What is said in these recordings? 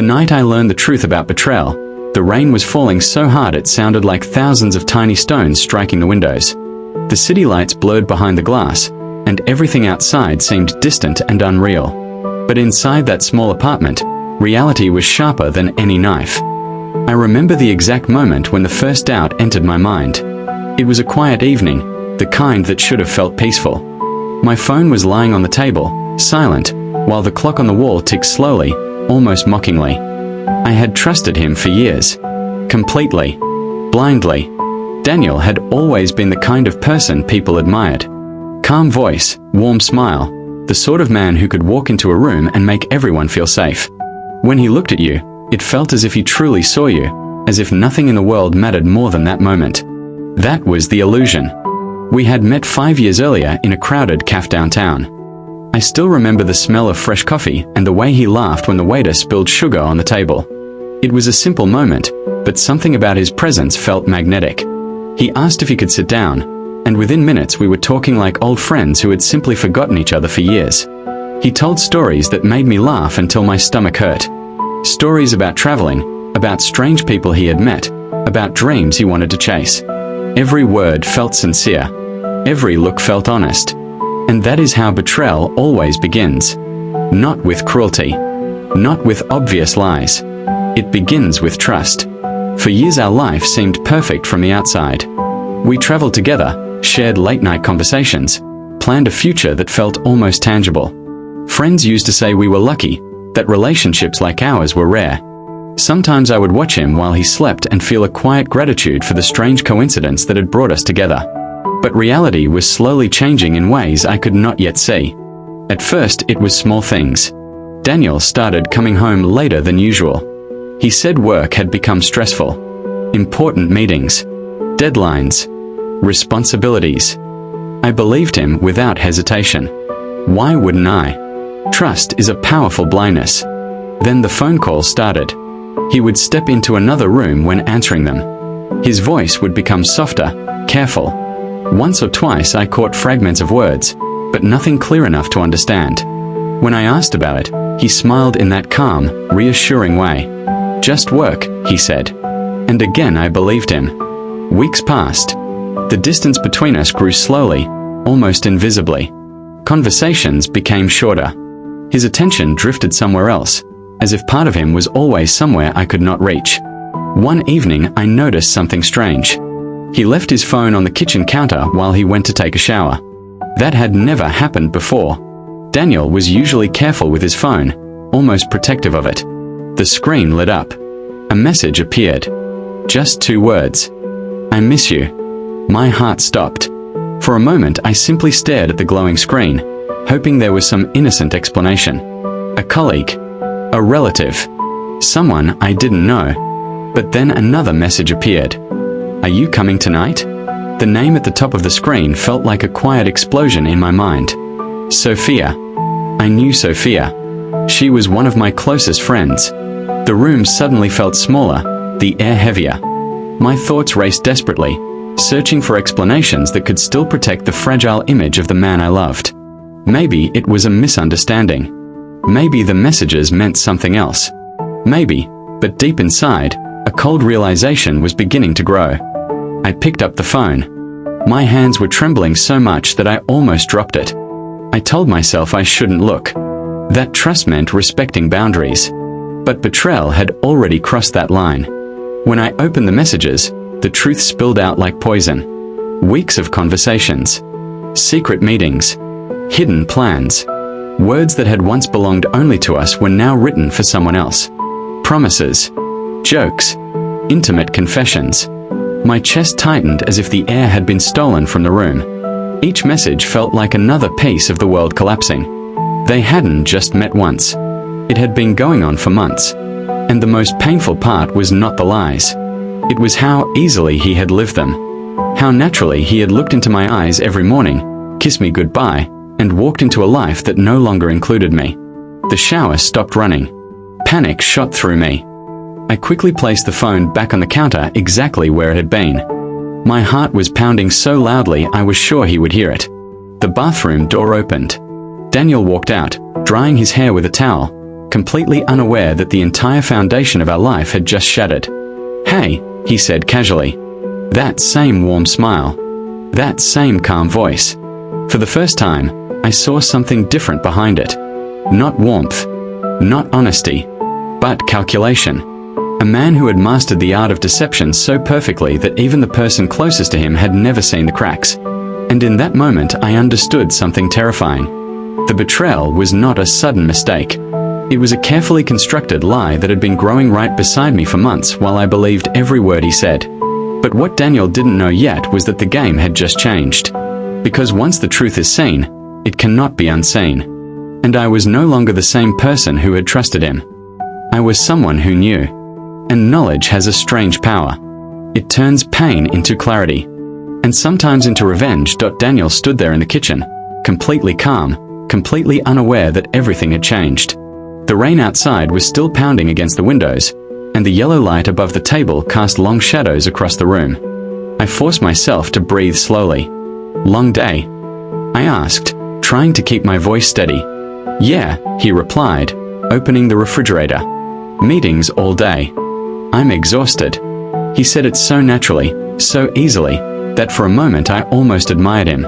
The night I learned the truth about betrayal, the rain was falling so hard it sounded like thousands of tiny stones striking the windows. The city lights blurred behind the glass, and everything outside seemed distant and unreal. But inside that small apartment, reality was sharper than any knife. I remember the exact moment when the first doubt entered my mind. It was a quiet evening, the kind that should have felt peaceful. My phone was lying on the table, silent, while the clock on the wall ticked slowly, almost mockingly. I had trusted him for years. Completely. Blindly. Daniel had always been the kind of person people admired. Calm voice, warm smile, the sort of man who could walk into a room and make everyone feel safe. When he looked at you, it felt as if he truly saw you, as if nothing in the world mattered more than that moment. That was the illusion. We had met 5 years earlier in a crowded cafe downtown. I still remember the smell of fresh coffee and the way he laughed when the waiter spilled sugar on the table. It was a simple moment, but something about his presence felt magnetic. He asked if he could sit down, and within minutes we were talking like old friends who had simply forgotten each other for years. He told stories that made me laugh until my stomach hurt. Stories about traveling, about strange people he had met, about dreams he wanted to chase. Every word felt sincere. Every look felt honest. And that is how betrayal always begins. Not with cruelty. Not with obvious lies. It begins with trust. For years our life seemed perfect from the outside. We traveled together, shared late-night conversations, planned a future that felt almost tangible. Friends used to say we were lucky, that relationships like ours were rare. Sometimes I would watch him while he slept and feel a quiet gratitude for the strange coincidence that had brought us together. But reality was slowly changing in ways I could not yet see. At first, it was small things. Daniel started coming home later than usual. He said work had become stressful. Important meetings. Deadlines. Responsibilities. I believed him without hesitation. Why wouldn't I? Trust is a powerful blindness. Then the phone call started. He would step into another room when answering them. His voice would become softer, careful. Once or twice I caught fragments of words, but nothing clear enough to understand. When I asked about it, he smiled in that calm, reassuring way. Just work, he said. And again I believed him. Weeks passed. The distance between us grew slowly, almost invisibly. Conversations became shorter. His attention drifted somewhere else, as if part of him was always somewhere I could not reach. One evening I noticed something strange. He left his phone on the kitchen counter while he went to take a shower. That had never happened before. Daniel was usually careful with his phone, almost protective of it. The screen lit up. A message appeared. Just 2 words. I miss you. My heart stopped. For a moment I simply stared at the glowing screen, hoping there was some innocent explanation. A colleague. A relative. Someone I didn't know. But then another message appeared. Are you coming tonight? The name at the top of the screen felt like a quiet explosion in my mind. Sophia. I knew Sophia. She was one of my closest friends. The room suddenly felt smaller, the air heavier. My thoughts raced desperately, searching for explanations that could still protect the fragile image of the man I loved. Maybe it was a misunderstanding. Maybe the messages meant something else. Maybe, but deep inside, a cold realization was beginning to grow. I picked up the phone. My hands were trembling so much that I almost dropped it. I told myself I shouldn't look. That trust meant respecting boundaries. But betrayal had already crossed that line. When I opened the messages, the truth spilled out like poison. Weeks of conversations. Secret meetings. Hidden plans. Words that had once belonged only to us were now written for someone else. Promises. Jokes. Intimate confessions. My chest tightened as if the air had been stolen from the room. Each message felt like another piece of the world collapsing. They hadn't just met once. It had been going on for months. And the most painful part was not the lies. It was how easily he had lived them. How naturally he had looked into my eyes every morning, kissed me goodbye, and walked into a life that no longer included me. The shower stopped running. Panic shot through me. I quickly placed the phone back on the counter exactly where it had been. My heart was pounding so loudly I was sure he would hear it. The bathroom door opened. Daniel walked out, drying his hair with a towel, completely unaware that the entire foundation of our life had just shattered. "Hey," he said casually. That same warm smile. That same calm voice. For the first time, I saw something different behind it. Not warmth, not honesty, but calculation. A man who had mastered the art of deception so perfectly that even the person closest to him had never seen the cracks. And in that moment, I understood something terrifying. The betrayal was not a sudden mistake. It was a carefully constructed lie that had been growing right beside me for months while I believed every word he said. But what Daniel didn't know yet was that the game had just changed. Because once the truth is seen, it cannot be unseen. And I was no longer the same person who had trusted him. I was someone who knew. And knowledge has a strange power. It turns pain into clarity. And sometimes into revenge. Daniel stood there in the kitchen, completely calm, completely unaware that everything had changed. The rain outside was still pounding against the windows, and the yellow light above the table cast long shadows across the room. I forced myself to breathe slowly. "Long day?" I asked, trying to keep my voice steady. "Yeah," he replied, opening the refrigerator. "Meetings all day. I'm exhausted." He said it so naturally, so easily, that for a moment I almost admired him.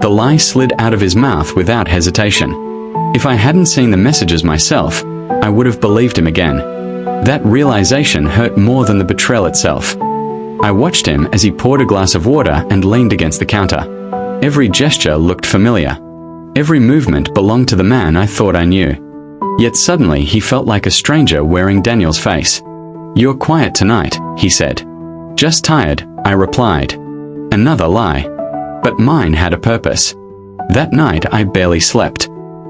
The lie slid out of his mouth without hesitation. If I hadn't seen the messages myself, I would have believed him again. That realization hurt more than the betrayal itself. I watched him as he poured a glass of water and leaned against the counter. Every gesture looked familiar. Every movement belonged to the man I thought I knew. Yet suddenly he felt like a stranger wearing Daniel's face. "You're quiet tonight," he said. "Just tired," I replied. Another lie. But mine had a purpose. That night I barely slept.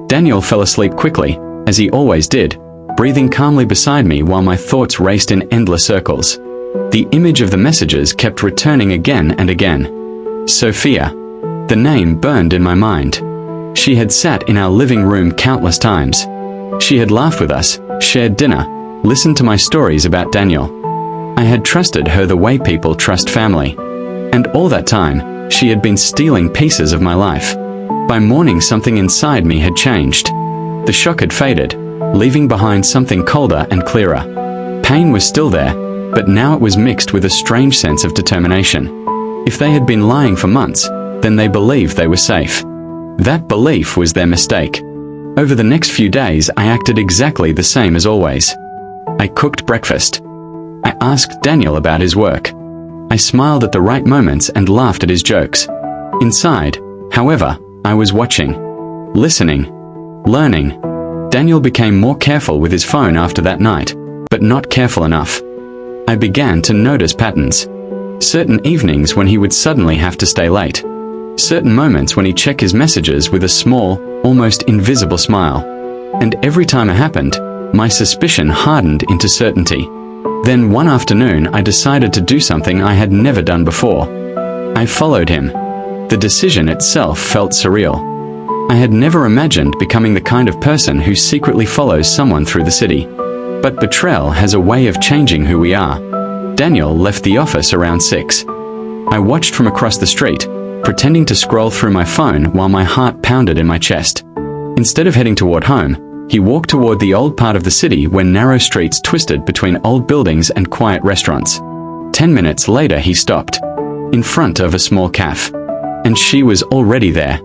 Daniel fell asleep quickly, as he always did, breathing calmly beside me while my thoughts raced in endless circles. The image of the messages kept returning again and again. Sophia. The name burned in my mind. She had sat in our living room countless times. She had laughed with us, shared dinner, listened to my stories about Daniel. I had trusted her the way people trust family. And all that time, she had been stealing pieces of my life. By morning, something inside me had changed. The shock had faded, leaving behind something colder and clearer. Pain was still there, but now it was mixed with a strange sense of determination. If they had been lying for months, then they believed they were safe. That belief was their mistake. Over the next few days, I acted exactly the same as always. I cooked breakfast. I asked Daniel about his work. I smiled at the right moments and laughed at his jokes. Inside, however, I was watching, listening, learning. Daniel became more careful with his phone after that night, but not careful enough. I began to notice patterns. Certain evenings when he would suddenly have to stay late. Certain moments when he'd check his messages with a small, almost invisible smile. And every time it happened, my suspicion hardened into certainty. Then one afternoon I decided to do something I had never done before. I followed him. The decision itself felt surreal. I had never imagined becoming the kind of person who secretly follows someone through the city. But betrayal has a way of changing who we are. Daniel left the office around 6. I watched from across the street, pretending to scroll through my phone while my heart pounded in my chest. Instead of heading toward home, he walked toward the old part of the city where narrow streets twisted between old buildings and quiet restaurants. 10 minutes later he stopped, in front of a small cafe. And she was already there.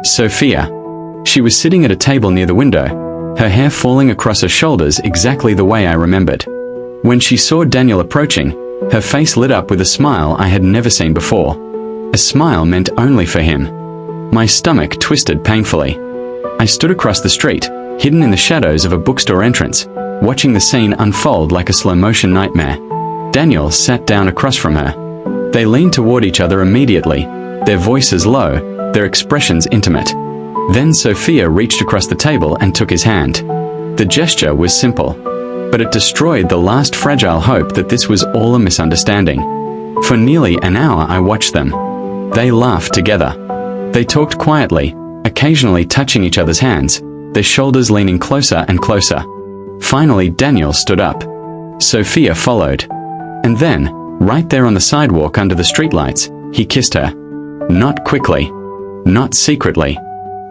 Sophia. She was sitting at a table near the window, her hair falling across her shoulders exactly the way I remembered. When she saw Daniel approaching, her face lit up with a smile I had never seen before. A smile meant only for him. My stomach twisted painfully. I stood across the street, hidden in the shadows of a bookstore entrance, watching the scene unfold like a slow-motion nightmare. Daniel sat down across from her. They leaned toward each other immediately, their voices low, their expressions intimate. Then Sophia reached across the table and took his hand. The gesture was simple, but it destroyed the last fragile hope that this was all a misunderstanding. For nearly an hour I watched them. They laughed together. They talked quietly, occasionally touching each other's hands, their shoulders leaning closer and closer. Finally Daniel stood up. Sophia followed. And then, right there on the sidewalk under the streetlights, he kissed her. Not quickly, not secretly,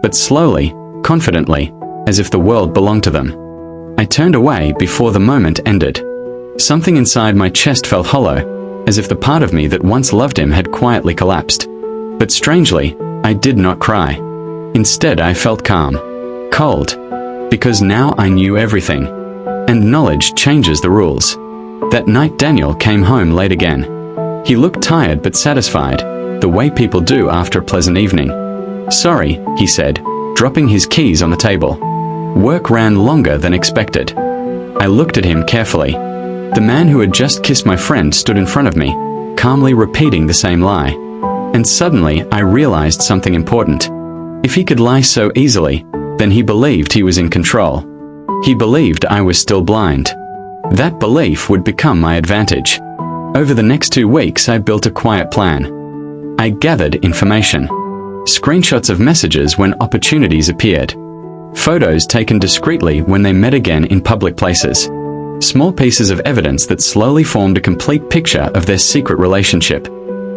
but slowly, confidently, as if the world belonged to them. I turned away before the moment ended. Something inside my chest felt hollow, as if the part of me that once loved him had quietly collapsed. But strangely, I did not cry. Instead, I felt calm, cold, because now I knew everything. And knowledge changes the rules. That night Daniel came home late again. He looked tired but satisfied, the way people do after a pleasant evening. "Sorry," he said, dropping his keys on the table. "Work ran longer than expected." I looked at him carefully. The man who had just kissed my friend stood in front of me, calmly repeating the same lie. And suddenly I realized something important. If he could lie so easily, then he believed he was in control. He believed I was still blind. That belief would become my advantage. Over the next 2 weeks, I built a quiet plan. I gathered information. Screenshots of messages when opportunities appeared. Photos taken discreetly when they met again in public places. Small pieces of evidence that slowly formed a complete picture of their secret relationship.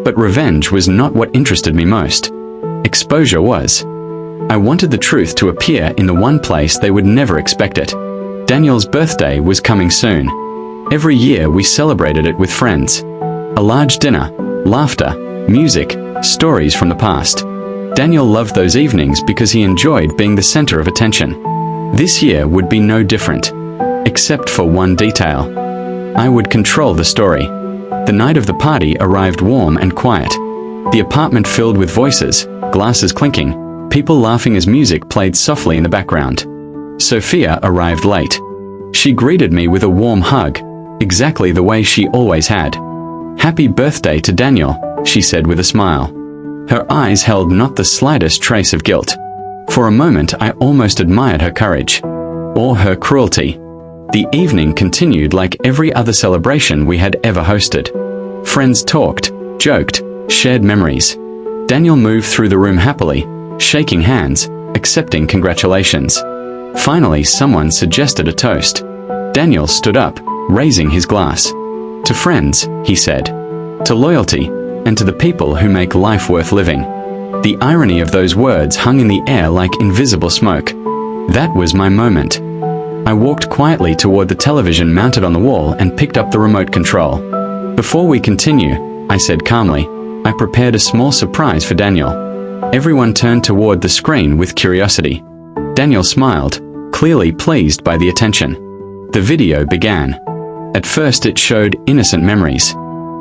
But revenge was not what interested me most. Exposure was. I wanted the truth to appear in the one place they would never expect it. Daniel's birthday was coming soon. Every year we celebrated it with friends. A large dinner, laughter, music, stories from the past. Daniel loved those evenings because he enjoyed being the center of attention. This year would be no different, except for one detail. I would control the story. The night of the party arrived warm and quiet. The apartment filled with voices, glasses clinking, people laughing as music played softly in the background. Sophia arrived late. She greeted me with a warm hug, exactly the way she always had. "Happy birthday to Daniel," she said with a smile. Her eyes held not the slightest trace of guilt. For a moment I almost admired her courage. Or her cruelty. The evening continued like every other celebration we had ever hosted. Friends talked, joked, shared memories. Daniel moved through the room happily, shaking hands, accepting congratulations. Finally, someone suggested a toast. Daniel stood up, raising his glass. "To friends," he said. "To loyalty, and to the people who make life worth living." The irony of those words hung in the air like invisible smoke. That was my moment. I walked quietly toward the television mounted on the wall and picked up the remote control. "Before we continue," I said calmly, "I prepared a small surprise for Daniel." Everyone turned toward the screen with curiosity. Daniel smiled, clearly pleased by the attention. The video began. At first it showed innocent memories.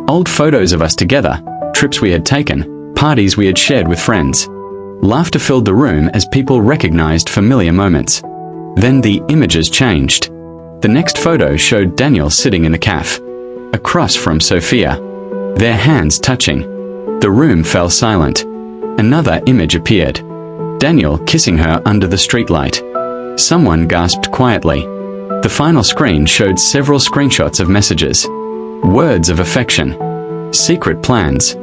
Old photos of us together, trips we had taken, parties we had shared with friends. Laughter filled the room as people recognized familiar moments. Then the images changed. The next photo showed Daniel sitting in the cafe, across from Sophia, their hands touching. The room fell silent. Another image appeared. Daniel kissing her under the streetlight. Someone gasped quietly. The final screen showed several screenshots of messages. Words of affection. Secret plans.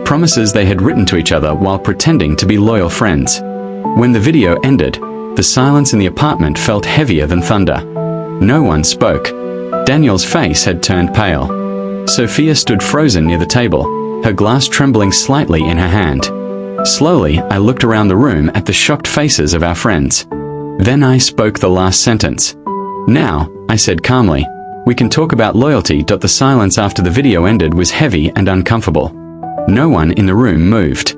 Promises they had written to each other while pretending to be loyal friends. When the video ended, the silence in the apartment felt heavier than thunder. No one spoke. Daniel's face had turned pale. Sophia stood frozen near the table, her glass trembling slightly in her hand. Slowly, I looked around the room at the shocked faces of our friends. Then I spoke the last sentence. "Now," I said calmly, "we can talk about loyalty." The silence after the video ended was heavy and uncomfortable. No one in the room moved.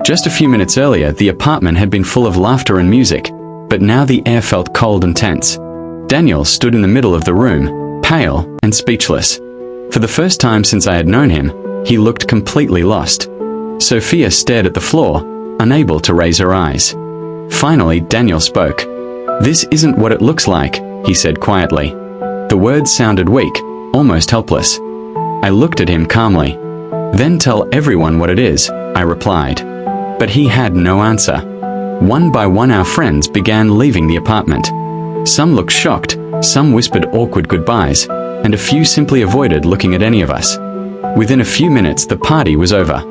Just a few minutes earlier, the apartment had been full of laughter and music, but now the air felt cold and tense. Daniel stood in the middle of the room, pale and speechless. For the first time since I had known him, he looked completely lost. Sophia stared at the floor, unable to raise her eyes. Finally, Daniel spoke. "This isn't what it looks like," he said quietly. The words sounded weak, almost helpless. I looked at him calmly. "Then tell everyone what it is," I replied. But he had no answer. One by one our friends began leaving the apartment. Some looked shocked, some whispered awkward goodbyes, and a few simply avoided looking at any of us. Within a few minutes the party was over.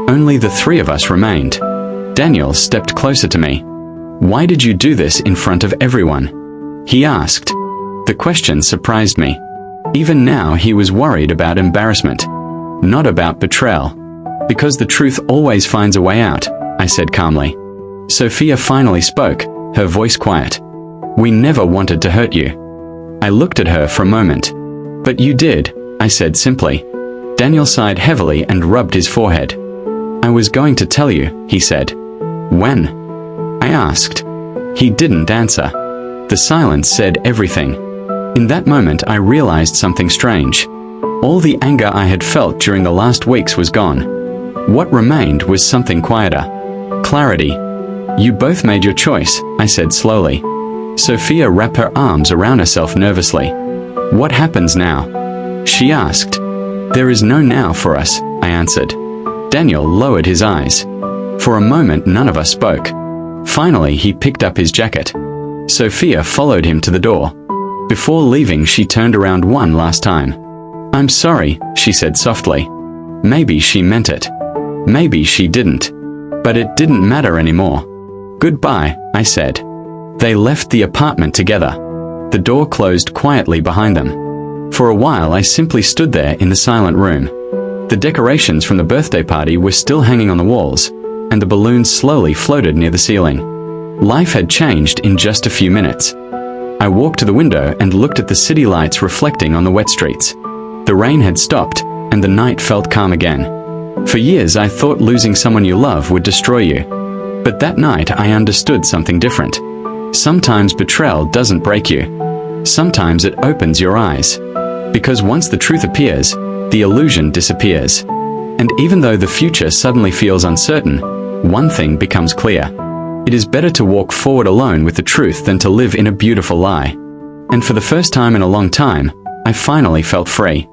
Only the three of us remained. Daniel stepped closer to me. "Why did you do this in front of everyone?" he asked. The question surprised me. Even now he was worried about embarrassment, not about betrayal. "Because the truth always finds a way out," I said calmly. Sophia finally spoke, her voice quiet. "We never wanted to hurt you. I looked at her for a moment. "But you did," I said simply. Daniel sighed heavily and rubbed his forehead. "I was going to tell you," he said. "When?" I asked. He didn't answer. The silence said everything. In that moment I realized something strange. All the anger I had felt during the last weeks was gone. What remained was something quieter. Clarity. "You both made your choice," I said slowly. Sophia wrapped her arms around herself nervously. "What happens now?" she asked. "There is no now for us," I answered. Daniel lowered his eyes. For a moment none of us spoke. Finally he picked up his jacket. Sophia followed him to the door. Before leaving she turned around one last time. "I'm sorry," she said softly. Maybe she meant it. Maybe she didn't. But it didn't matter anymore. "Goodbye," I said. They left the apartment together. The door closed quietly behind them. For a while I simply stood there in the silent room. The decorations from the birthday party were still hanging on the walls, and the balloons slowly floated near the ceiling. Life had changed in just a few minutes. I walked to the window and looked at the city lights reflecting on the wet streets. The rain had stopped, and the night felt calm again. For years I thought losing someone you love would destroy you. But that night I understood something different. Sometimes betrayal doesn't break you. Sometimes it opens your eyes. Because once the truth appears, the illusion disappears. And even though the future suddenly feels uncertain, one thing becomes clear. It is better to walk forward alone with the truth than to live in a beautiful lie. And for the first time in a long time, I finally felt free.